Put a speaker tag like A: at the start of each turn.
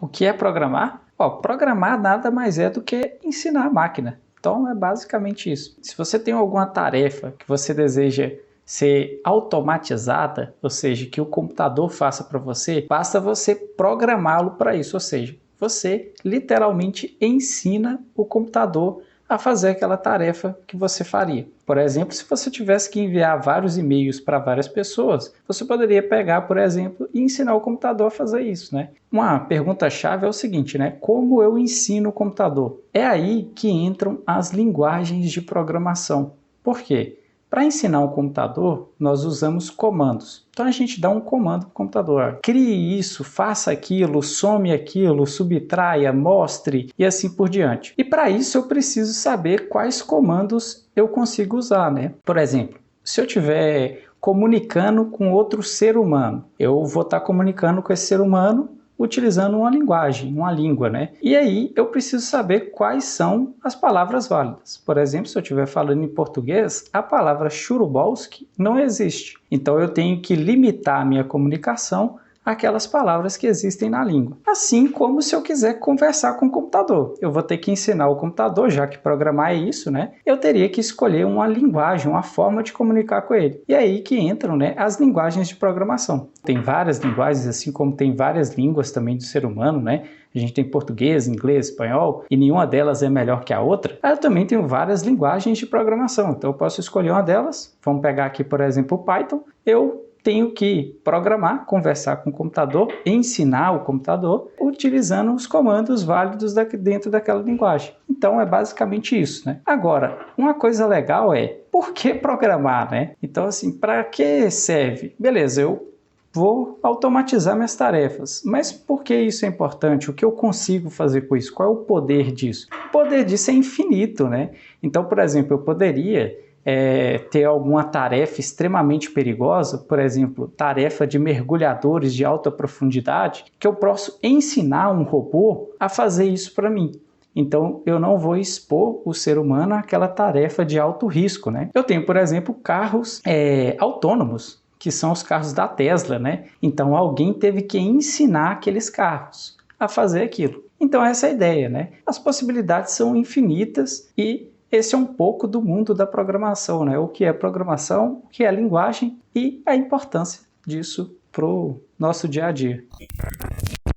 A: O que é programar? Programar nada mais é do que ensinar a máquina. Então é basicamente isso. Se você tem alguma tarefa que você deseja ser automatizada, ou seja, que o computador faça para você, basta você programá-lo para isso, ou seja, você literalmente ensina o computador a fazer aquela tarefa que você faria. Por exemplo, se você tivesse que enviar vários e-mails para várias pessoas, você poderia pegar, por exemplo, e ensinar o computador a fazer isso, né? Uma pergunta-chave é o seguinte, né? Como eu ensino o computador? É aí que entram as linguagens de programação. Por quê? Para ensinar um computador, nós usamos comandos. Então a gente dá um comando para o computador. Crie isso, faça aquilo, some aquilo, subtraia, mostre e assim por diante. E para isso eu preciso saber quais comandos eu consigo usar, né? Por exemplo, se eu estiver comunicando com outro ser humano, eu vou estar comunicando com esse ser humano utilizando uma linguagem, uma língua, né? E aí eu preciso saber quais são as palavras válidas. Por exemplo, se eu estiver falando em português, a palavra churubalski não existe. Então eu tenho que limitar a minha comunicação àquelas palavras que existem na língua. Assim como se eu quiser conversar com o computador. Eu vou ter que ensinar o computador, já que programar é isso, né? Eu teria que escolher uma linguagem, uma forma de comunicar com ele. E é aí que entram, né, as linguagens de programação. Tem várias linguagens, assim como tem várias línguas também do ser humano, né? A gente tem português, inglês, espanhol, e nenhuma delas é melhor que a outra. Eu também tenho várias linguagens de programação, então eu posso escolher uma delas. Vamos pegar aqui, por exemplo, o Python. Eu tenho que programar, conversar com o computador, ensinar o computador, utilizando os comandos válidos dentro daquela linguagem. Então é basicamente isso, né? Agora, uma coisa legal é, por que programar, né? Então assim, para que serve? Beleza, eu vou automatizar minhas tarefas. Mas por que isso é importante? O que eu consigo fazer com isso? Qual é o poder disso? O poder disso é infinito, né? Então, por exemplo, eu poderia ter alguma tarefa extremamente perigosa, por exemplo, tarefa de mergulhadores de alta profundidade, que eu posso ensinar um robô a fazer isso para mim. Então, eu não vou expor o ser humano àquela tarefa de alto risco, né? Eu tenho, por exemplo, carros autônomos, que são os carros da Tesla, né? Então, alguém teve que ensinar aqueles carros a fazer aquilo. Então, essa é a ideia, né? As possibilidades são infinitas e esse é um pouco do mundo da programação, né? O que é programação, o que é linguagem e a importância disso para o nosso dia a dia.